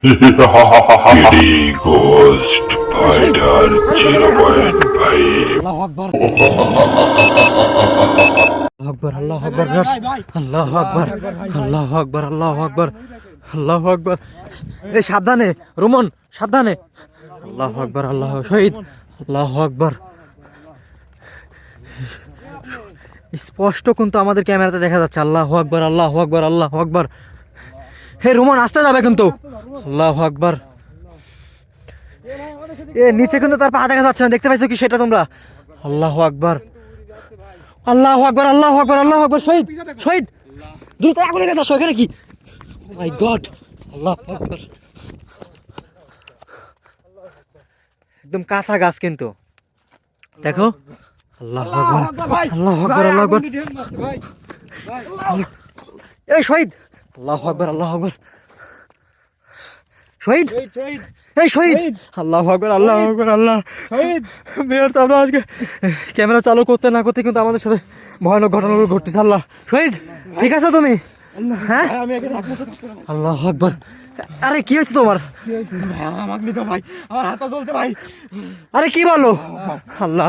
Kitty Ghost Fighter 0.5 আল্লাহু আকবার আল্লাহু আকবার আল্লাহু আকবার আল্লাহু আকবার আল্লাহু আকবার আল্লাহু আকবার এই সাবধানে রোমন সাবধানে আল্লাহু আকবার আল্লাহ শহীদ আল্লাহু আকবার স্পষ্ট কিন্তু আমাদের ক্যামেরাতে দেখা যাচ্ছে আল্লাহু আকবার আল্লাহু আকবার আল্লাহু আকবার হে রোমন আসতে যাবে কিন্তু আল্লাহু আকবার এ নিচে কিন্তু তার পা দেখা যাচ্ছে না দেখতে পাইছো কি সেটা তোমরা আল্লাহু আকবার আল্লাহু আকবার আল্লাহু আকবার আল্লাহু আকবার শহীদ শহীদ দ্রুত আগুনে গেছে এখানে কি মাই গড আল্লাহু আকবার একদম কাঁচা গাছ কিন্তু দেখো আল্লাহু আকবার আল্লাহু আকবার আল্লাহু আকবার এই শহীদ আল্লাহু আকবার আল্লাহু আকবার শহীদ এই শহীদ আল্লাহু আকবার আল্লাহু আকবার আল্লাহ শহীদ মেয়র তো আমরা আজকে ক্যামেরা চালু করতে না করতে কিন্তু আমাদের সাথে ভয়ানক ঘটনাগুলো ঘটতেছে আল্লাহ শহীদ ঠিক আছে তুমি হ্যাঁ আল্লাহু আকবার আরে কি হয়েছে তোমার আমাকে নিতে ভাই আমার হাতটা চলছে ভাই আরে কি বলো আল্লাহ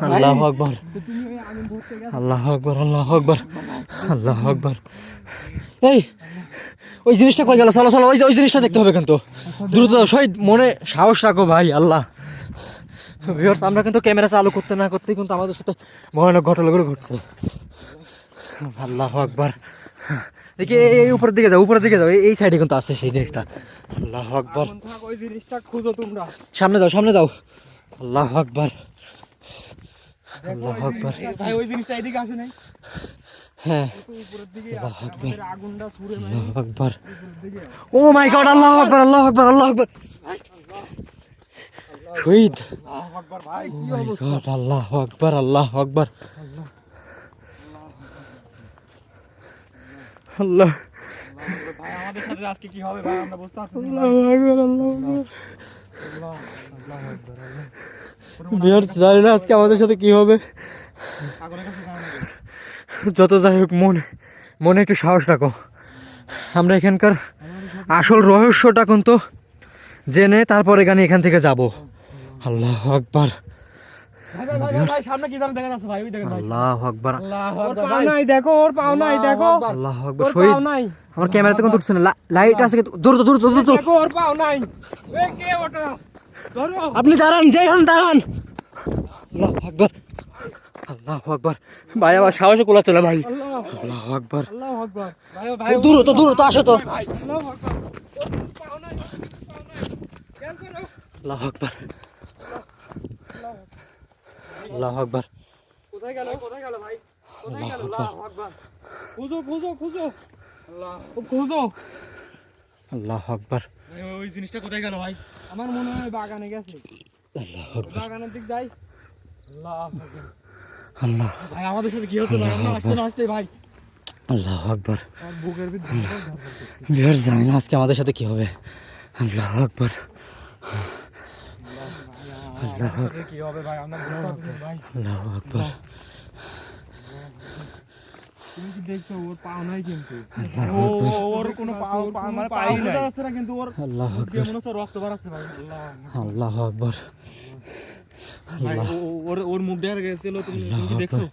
আল্লাহু আকবার আল্লাহু আকবার আল্লাহু আকবার আল্লাহু আকবার এই ওই জিনিসটা কই গেল চলো চলো ওই জিনিসটা দেখতে হবে কিন্তু দ্রুত শহীদ মনে সাহস রাখো ভাই আল্লাহ ভিউয়ার্স আমরা কিন্তু ক্যামেরা চালু করতে না করতেই কিন্তু আমাদের সাথে ভয়ানক ঘটনাগুলো ঘটছে আল্লাহু আকবার দেখি এই উপরের দিকে যাও এই সাইডে কিন্তু আছে সেই জিনিসটা আল্লাহু আকবার ওই জিনিসটা খুঁজো তোমরা সামনে যাও আল্লাহু আকবার আল্লাহু আকবার ভাই ওই জিনিসটা এদিকে আসে নাই হ্যাঁ উপরের দিকে আল্লাহু আকবার আগুনটা ছুড়ে আল্লাহু আকবার ও মাই গড আল্লাহু আকবার আল্লাহু আকবার আল্লাহু আকবার শহীদ আল্লাহু আকবার ভাই ও মাই গড আল্লাহু আকবার আল্লাহু আকবার আল্লাহ ভাই আমাদের সাথে আজকে কি হবে ভাই আমরা বুঝতে পারছি না আল্লাহু আকবার আল্লাহু আকবার আল্লাহু আকবার বিয়ার জানি না আজকে আমাদের সাথে কি হবে আগুনের কাছে যাও না যত যাই হোক মনে একটু সাহস রাখো আমরা এখানকার আসল রহস্যটা কিন্তু জেনে তারপর এখান থেকে যাব আল্লাহু আকবার ভাই সামনে কি জানো দেখা যাচ্ছে ভাই ওই দেখেন ভাই আল্লাহু আকবার আল্লাহু আকবার ভাই নাই দেখো ওর পাও নাই দেখো আল্লাহু আকবার শহীদ আমার ক্যামেরাতে কিন্তু উঠছে না লাইট আছে কিন্তু দূর দেখো ওর পাও নাই এ কে ওটা ধরো আপনি দাঁড়ান যাই হন দাঁড়ান আল্লাহু আকবার আল্লাহু আকবার ভাই আমার সাহসে কোলাচ্ছে না ভাই আল্লাহু আকবার আল্লাহু আকবার ভাই দূর তো আসো তো আল্লাহু আকবার পাও নাই কেন করো আল্লাহু আকবার আল্লাহু আকবার কোথায় গেল ভাই কোথায় গেল আল্লাহু আকবার খুঁজো আল্লাহ খুঁজো আল্লাহু আকবার ওই জিনিসটা কোথায় গেল ভাই আমার মনে হয় বাগানে গেছে আল্লাহু আকবার বাগানের দিক যাই আল্লাহু আকবার আল্লাহ ভাই আমাদের সাথে কি হচ্ছে ভাই আমরা আসতে ভাই আল্লাহু আকবার আমার বুকের ভিতরে বিহার জানি না আজকে আমাদের সাথে কি হবে আল্লাহু আকবার আল্লাহু আকবার কি হবে ভাই আমরা বুঝতে পারছি না ভাই আল্লাহু আকবার তুমি কি দেখছো ওর পাও নাই কিন্তু আল্লাহু আকবার ওর কোনো পাও মানে পাই নাই যাচ্ছে না কিন্তু ওর আল্লাহু যে আকবার মনে হচ্ছে রক্ত বাড়াচ্ছে ভাই আল্লাহু আকবার ভাই ওর মুখ দেখা গেছিল তুমি কি দেখছো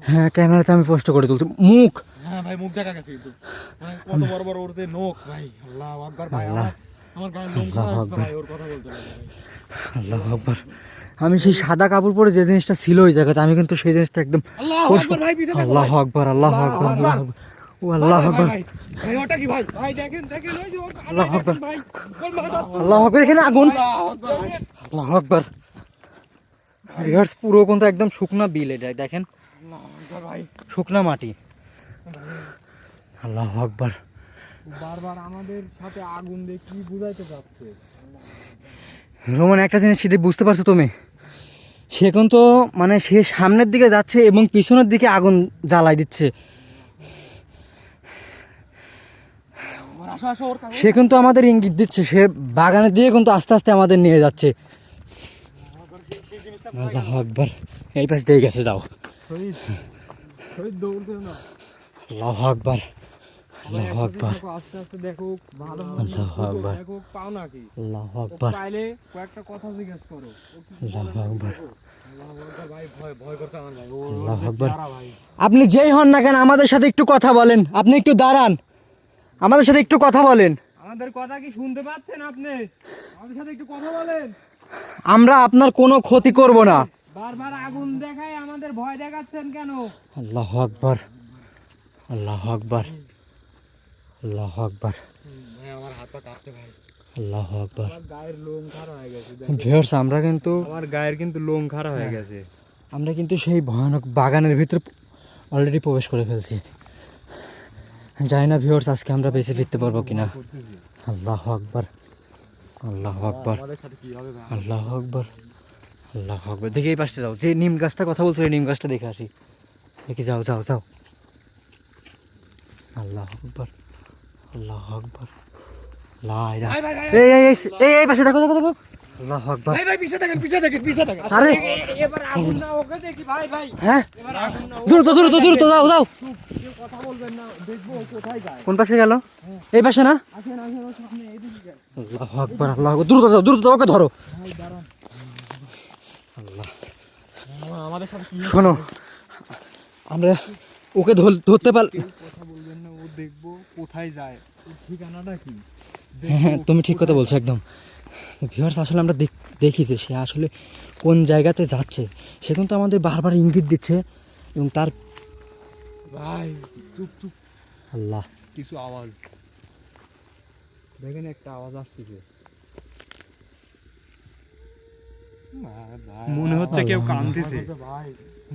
হ্যাঁ ক্যামেরাতে আমি পোস্ট করে তুলছি মুখ হ্যাঁ ভাই মুখ দেখা গেছে কিন্তু মানে কত বড় বড় ওর যে নখ ভাই আল্লাহু আকবার ভাই আমার গায়ে লোম খারাপ হচ্ছে ভাই ওর কথা বলতে ভাই আল্লাহু আকবার আমি সেই সাদা কাপড় পরে যে জিনিসটা ছিল ওই জায়গাতে আমি কিন্তু সেই জিনিসটা একদম আল্লাহু আকবার ভাই পিছে দেখো আল্লাহু আকবার আল্লাহু আকবার আল্লাহু আকবার ও আল্লাহু আকবার ভাই ওটা কি ভাই ভাই দেখেন ওই যে ওর আল্লাহু আকবার ভাই ওই মাথা আল্লাহু আকবার এখানে আগুন আল্লাহু আকবার ভাই আল্লাহু আকবার রিহার্স পুরো কিন্তু একদম শুকনা বিল এটা দেখেন আল্লাহু আকবার ভাই শুকনা মাটি আল্লাহু আকবার বারবার আমাদের সাথে আগুন দিয়ে কি বুঝাইতে চাচ্ছে রোমান একটা জিনিস সেটা বুঝতে পারছো তুমি সে কিন্তু মানে সে সামনের দিকে যাচ্ছে এবং পিছনের দিকে আগুন জ্বালাই দিচ্ছে আসো ওর কাছে সে কিন্তু আমাদের ইঙ্গিত দিচ্ছে সে বাগানের দিকে কিন্তু আস্তে আস্তে আমাদের নিয়ে যাচ্ছে আল্লাহু আকবার এই পাশ দিয়ে গেছে যাও শহীদ দৌড় দেও না আল্লাহু আকবার আল্লাহু আকবার আস্তে আস্তে দেখো ভালো আল্লাহু আকবার দেখো পাও নাকি আল্লাহু ও আকবার পাইলে কয়েকটা কথা জিজ্ঞেস করো ও কি আল্লাহু আকবার আল্লাহু আকবার ভাই ভয় ভয় করছে আমার ভাই ও আল্লাহু আকবার যারা ভাই আপনি যেই হন না কেন আমাদের সাথে একটু কথা বলেন আপনি একটু দাঁড়ান আমাদের সাথে একটু কথা বলেন আমাদের কথা কি শুনতে পাচ্ছেন আপনি আমাদের সাথে একটু কথা বলেন আমরা আপনার কোনো ক্ষতি করব না বারবার আগুন দেখায় আমাদের ভয় দেখাচ্ছেন কেন আল্লাহু আকবার আল্লাহু আকবার আল্লাহু আকবার ভাই আমার হাত পা কাঁপছে ভাই আল্লাহু আকবার আমার গায়ের লোম খাড়া হয়ে গেছে ভিউয়ার্স আমরা কিন্তু আমার গায়ের কিন্তু লোম খাড়া হয়ে গেছে আমরা কিন্তু সেই ভয়ানক বাগানের ভিতরে অলরেডি প্রবেশ করে ফেলছি জানি না ভিউয়ার্স আজকে আমরা বেঁচে ফিরতে পারবো কিনা আল্লাহু আকবার আল্লাহু আকবার আমাদের সাথে কি হবে ভাই আল্লাহু আকবার আল্লাহু আকবার দেখে এই পাশে যাও যে নিম গাছটা কথা বলছো এই নিম গাছটা দেখে আসি দেখি যাও যাও যাও আল্লাহু আকবার আল্লাহু আকবার লা ইলাহা এই এই এই এই এই পাশে দেখো দেখো দেখো আল্লাহু আকবার ভাই ভাই পিছে থাকেন পিছে থাকেন পিছে থাকেন আরে এবার আগুন না ওকে দেখি ভাই ভাই হ্যাঁ এবার আগুন না দূর তো যাও যাও কেউ কথা বলবেন না দেখবো ও কোথায় যায় কোন পাশে গেল এই পাশে না আসেন আসেন ওর সামনে এইদিকে যান আল্লাহু আকবার আল্লাহু আকবার দ্রুত যাও ওকে ধরো ভাই দাঁড়ান আল্লাহ আমাদের সাথে কি শোনো আমরা ওকে ধরতে পার কেউ কথা বলবেন না ও দেখবো কোথায় যায় ওর ঠিকানাটা কি হ্যাঁ তুমি ঠিক কথা বলছো একদম ভিউয়ার্স আসলে আমরা দেখি যে সে আসলে কোন জায়গাতে যাচ্ছে সে কিন্তু আমাদের বারবার ইঙ্গিত দিচ্ছে এবং তার ভাই চুপ চুপ আল্লাহ কিছু আওয়াজ দেখেন একটা আওয়াজ আসতেছে মনে হচ্ছে কেউ আল্লাহ। কাঁদতেছে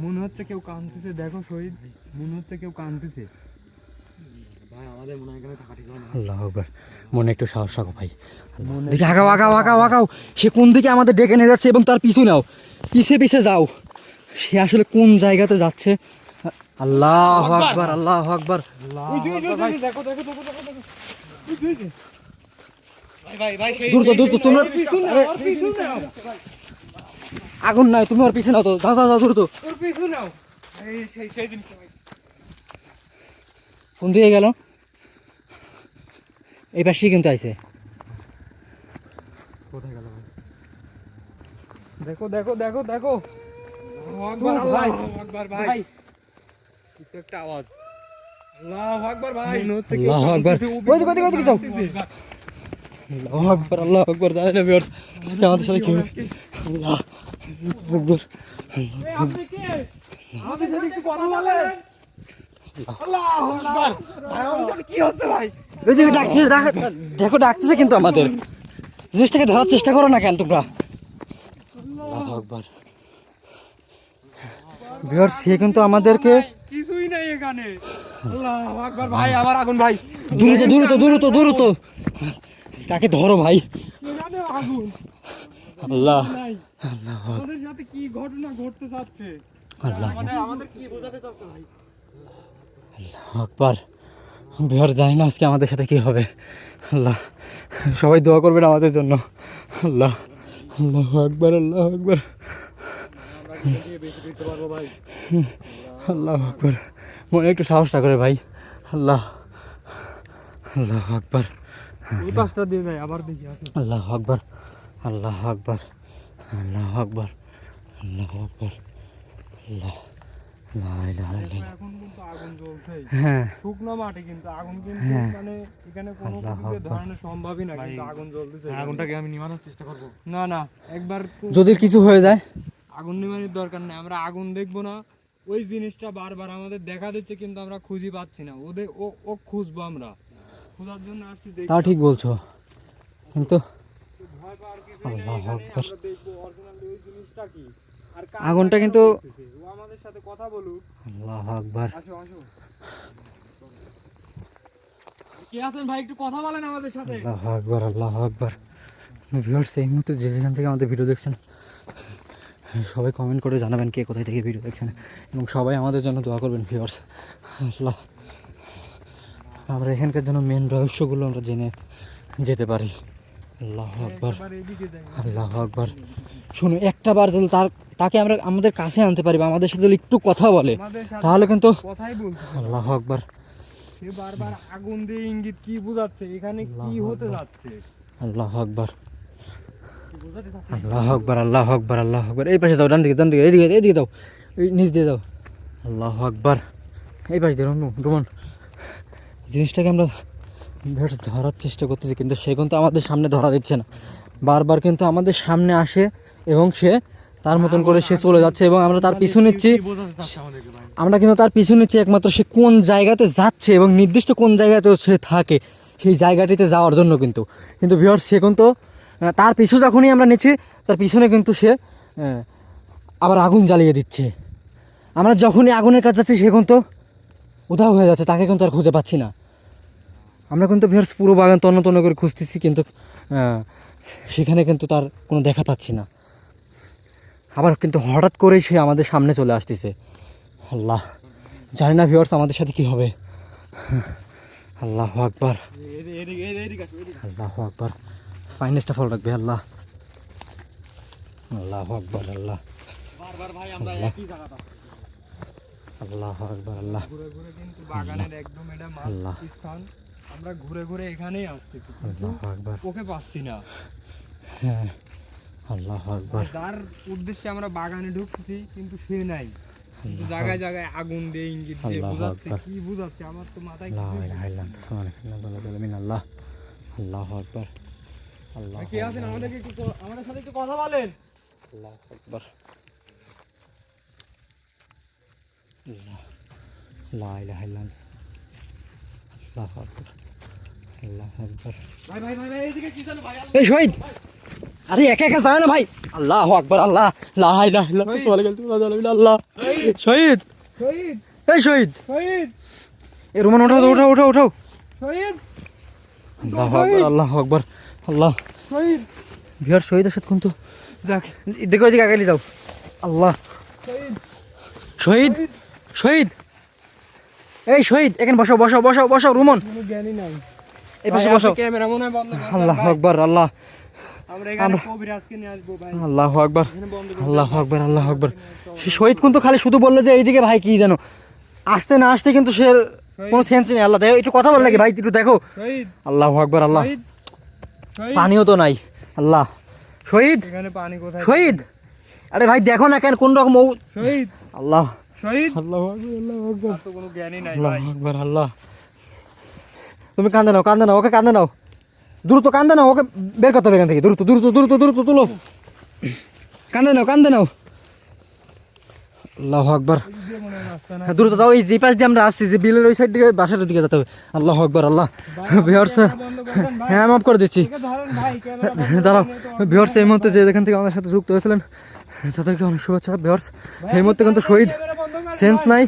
মনে হচ্ছে কেউ কাঁদতেছে দেখো শহীদ মনে হচ্ছে কেউ কাঁদতেছে ভাই আমাদের মনে হয় এখানে থাকা ঠিক হয় না আল্লাহ আকবার মনে একটু সাহস রাখো ভাই দেখি আগাও সে কোন দিকে আমাদের ডেকে নিয়ে যাচ্ছে এবং তার পিছু নাও পিছে যাও সে আসলে কোন জায়গাতে যাচ্ছে আল্লাহু আকবার আল্লাহু আকবার দেখো দেখো দেখো দেখো দেখো ভাই ভাই সেই দ্রুত তোমরা আরে, আগুন নাই তুমি ওর পিছে নাও তো যাও দ্রুত ওর পিছু নাও এই সেই দিন কোন দিকে গেল এই পাশেই কিন্তু আইছে কোথায় গেল ভাই দেখো দেখো দেখো দেখো আকবার আল্লাহু আকবার ভাই কিছু একটা আওয়াজ আল্লাহু আকবার ভাই মনে হচ্ছে কেউ আল্লাহু আকবার ওইদিকে যাও আল্লাহু আকবার জানেন না ভিউয়ার্স আজকে আমাদের সাথে কি হয়েছে আল্লাহু আকবার এই আপনি কে আমাদের সাথে একটু কথা বলেন আল্লাহু আকবার ভাই আমাদের সাথে কি হচ্ছে ভাই ওইদিকে দেখো ডাকতেছে কিন্তু আমাদের জিনিসটাকে ধরার চেষ্টা করো না কেন তোমরা আল্লাহু আকবার ভিউয়ার্স সে কিন্তু আমাদেরকে কিছুই নাই এখানে আল্লাহু আকবার ভাই আমার আগুন ভাই দ্রুত তাকে ধরো ভাই এখানে আগুন আল্লাহ নাই আল্লাহ আমাদের সাথে কি ঘটনা ঘটতে যাচ্ছে আল্লাহ আমাদের কি বোঝাতে চাচ্ছে ভাই আকবার বিহার জানি না আজকে আমাদের সাথে কি হবে আল্লাহ সবাই দোয়া করবেন আমাদের জন্য আল্লাহ আল্লাহু আকবার আল্লাহু আকবার আমরা কি বেশি দিতে পারবো ভাই আল্লাহু আকবার মনে একটু সাহসটা করে ভাই আল্লাহ আল্লাহু আকবার এই পাঁচটা দিয়ে ভাই আবার দেখি আসুন আল্লাহু আকবার আল্লাহু আকবার আল্লাহু আকবার আল্লাহু আকবার আল্লাহ লা ইলাহা ইল্লাল্লাহ এখন কিন্তু আগুন জ্বলছে হ্যাঁ শুকনো মাঠে কিন্তু আগুন কিন্তু হ্যাঁ। মানে এখানে কোনো আল্লাহু কিছু আকবার। ধরানো সম্ভবই না কিন্তু আগুন জ্বলতেছে আগুনটাকে আমি নিভানোর চেষ্টা করব না না একবার যদি কিছু হয়ে যায় আগুন নিভানোর দরকার নেই আমরা আগুন দেখবো না ওই জিনিসটা বারবার আমাদের দেখা দিচ্ছে কিন্তু আমরা খুঁজে পাচ্ছি না ওদের ও খুঁজবো আমরা খোঁজার জন্য আসছি দেখি তাও ঠিক বলছো কিন্তু ভয় পাওয়ার কিছু নেই আল্লাহু এখানে আকবার। আমরা দেখবো অরিজিনালি ওই জিনিসটা কি আর কার আগুনটা জায়গায় কিন্তু- করতেছে। ও আমাদের সাথে কথা বলুক আল্লাহু আকবার আসো আসো কে আছেন ভাই একটু কথা বলেন আমাদের সাথে আল্লাহু আকবার আল্লাহু আকবার ভিউয়ার্স এই মুহূর্তে যে যেখান থেকে আমাদের ভিডিও দেখছেন সবাই কমেন্ট করে জানাবেন কে কোথায় থেকে ভিডিও দেখছেন এবং সবাই আমাদের জন্য দোয়া করবেন ভিউয়ার্স আল্লাহ আমরা এখানকার জন্য মেন রহস্যগুলো আমরা জেনে যেতে পারি আল্লাহু আকবার একবার এদিকে দেখেন আল্লাহু আকবার শুনো একটা বার যদি তাকে আমরা আমাদের কাছে আনতে পারি বা আমাদের সাথে যদি একটু কথা বলে আমাদের সাথে তাহলে কিন্তু কথাই বলছি আল্লাহু আকবার সে বারবার আগুন দিয়ে ইঙ্গিত কি বোঝাচ্ছে এখানে কি হতে যাচ্ছে আল্লাহু আকবার কি বোঝাতে চাচ্ছে আল্লাহু আকবার আল্লাহু আকবার আল্লাহু আকবার। এই পাশে যাও, ডান দিকে এইদিকে যাও, এই নিচ দিয়ে যাও। আল্লাহু আকবার। এই পাশে দিয়ে রুমন জিনিসটাকে আমরা বেশ ধরার চেষ্টা করতেছি, কিন্তু সে কিন্তু আমাদের সামনে ধরা দিচ্ছে না। বারবার কিন্তু আমাদের সামনে আসে এবং সে তার মতন করে সে চলে যাচ্ছে এবং আমরা তার পিছু নিচ্ছি। কি বোঝাতে চাচ্ছে আমাদেরকে ভাই? আমরা কিন্তু তার পিছু নিচ্ছি, একমাত্র সে কোন জায়গাতে যাচ্ছে এবং নির্দিষ্ট কোন জায়গাতেও সে থাকে সেই জায়গাটিতে যাওয়ার জন্য। কিন্তু কিন্তু ভিউয়ার্স সে কিন্তু তার পিছু যখনই আমরা নিচ্ছি তার পিছনে কিন্তু সে আবার আগুন জ্বালিয়ে দিচ্ছে। আমরা যখনই আগুনের কাছে যাচ্ছি সে কিন্তু উধাও হয়ে যাচ্ছে, তাকে কিন্তু আর খুঁজে পাচ্ছি না। আমরা কিন্তু ভিউয়ার্স পুরো বাগান তন্ন তন্ন করে খুঁজতেছি, কিন্তু সেখানে কিন্তু তার কোনো দেখা পাচ্ছি না। আবার কিন্তু হঠাৎ করেই সে আমাদের সামনে চলে আসতেছে। আল্লাহ, জানি না ভিউয়ার্স আমাদের সাথে কি হবে। আল্লাহু আকবার আল্লাহু আকবার। ফাইনেস্টটা ফলো রাখবে আল্লাহ। আল্লাহু আকবার আল্লাহ বারবার ভাই আমরা আল্লাহ। একই জায়গাটা আল্লাহু আকবার আল্লাহ ঘুরে ঘুরে কিন্তু বাগানের একদম এটা আল্লাহ। মাঝ স্থান। আমরা ঘুরে ঘুরে এখানেই আসতেছি কিন্তু আল্লাহু আকবার। ওকে পাচ্ছি না। হ্যাঁ আল্লাহু আকবার। যার উদ্দেশ্যে আমরা বাগানে ঢুকছি কিন্তু সে নাই, কিন্তু আল্লাহু জায়গায় জায়গায় আগুন দিয়ে ইঙ্গিত দিয়ে আল্লাহু বোঝাচ্ছে। আকবার। কি বোঝাচ্ছে আমার তো মাথায় লা কিছুই ইলাহা ইল্লা আনতা সুবহানাকা ইন্নী কুনতু মিনাল জালিমিন। আল্লাহ আল্লাহু আকবার আল্লাহু কে আছেন আমাদেরকে আমাদের সাথে একটু কথা বলেন। আল্লাহু আকবার। আল্লাহ লা ইলাহা ইল্লা আনতা। আল্লাহু আকবার আল্লাহু আকবার। ভাই ভাই ভাই ভাই এইদিকে কি জানো ভাই? এই শহীদ, আরে একা একা যায় না ভাই। আল্লাহু আকবার আল্লাহ লা ইলাহা ইল্লা আনতা সুবহানাকা ইন্নী কুনতু মিনাল জালিমিন। আল্লাহ শহীদ, শহীদ এই শহীদ, শহীদ এই রুমান ওঠাও ওঠাও ওঠাও ওঠাও। শহীদ আল্লাহু আকবার আল্লাহু আকবার আল্লাহ। শহীদ ভিউয়ার শহীদের সাথে কিন্তু দেখ দেখো এদিকে আগালি যাও। আল্লাহ শহীদ শহীদ শহীদ, এই শহীদ এখানে বসাও বসাও বসাও বসাও। রুমন কোনো জ্ঞানী নাই। এই পাশে বসাও। ক্যামেরা মনে হয় বন্ধ করে দেন আল্লাহু ভাই। আকবার আল্লাহ আমরা এখানে কবিরাজকে নিয়ে আসবো ভাই। আল্লাহু আকবার এখানে বন্ধ করে আল্লাহু আকবার আল্লাহু আকবার। সে শহীদ কিন্তু খালি শুধু বললো যে এইদিকে ভাই কি জানো, আসতে না আসতে কিন্তু সে কোনো সেন্স নেই। আল্লাহ দেখো একটু কথা বল নাকি ভাই, একটু দেখো। শহীদ আল্লাহু আকবার আল্লাহ। শহীদ শহীদ পানিও তো নাই। আল্লাহ শহীদ এখানে পানি কোথায়? শহীদ, আরে ভাই দেখো না কেন কোন রকম শহীদ আল্লাহ শহীদ আল্লাহু আকবার আল্লাহু আকবার আর তো কোনো জ্ঞানী নাই আল্লাহু ভাই। আকবার আল্লাহ। তুমি কান্দে নাও কান্দে নাও, ওকে কান্দে নাও, দ্রুত কান্দে নাও, ওকে বের করতে হবে এখান থেকে, দ্রুত দ্রুত দ্রুত দ্রুত তুলো, কান্দে নাও কান্দে নাও। আল্লাহু আকবার। এই যে মনে হয় রাস্তা না। হ্যাঁ দ্রুত যাও, এই যে পাশ দিয়ে আমরা আসছি যে বিলের ওই সাইড দিকে বাসার দিকে যেতে হবে। আল্লাহু আকবার আল্লাহ। ভিউয়ার্স বন্ধ করে দেন ভাই। হ্যাঁ মাফ করে দিচ্ছি। একে ধরেন ভাই ক্যামেরা দাঁড়াও ভিউয়ার্স, এই মুহূর্তে যে এখান থেকে আমাদের সাথে যুক্ত হয়েছিলেন তাদেরকে অনেক শুভেচ্ছা। ভিউয়ার্স এই মুহূর্তে কিন্তু শহীদ সেন্স নাই।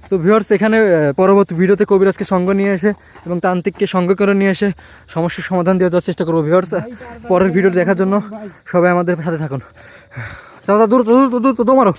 তো ভিউয়ার্স এখানে পরবর্তী ভিডিওতে কবিরাজকে সঙ্গ নিয়ে এসে এবং তান্ত্রিককে সঙ্গ করে নিয়ে এসে সমস্যার সমাধান দেওয়ার চেষ্টা করবো। ভিউয়ার্স পরের ভিডিও দেখার জন্য সবাই আমাদের সাথে থাকুন। চাও দ্রুত দ্রুত দ্রুত তোমারও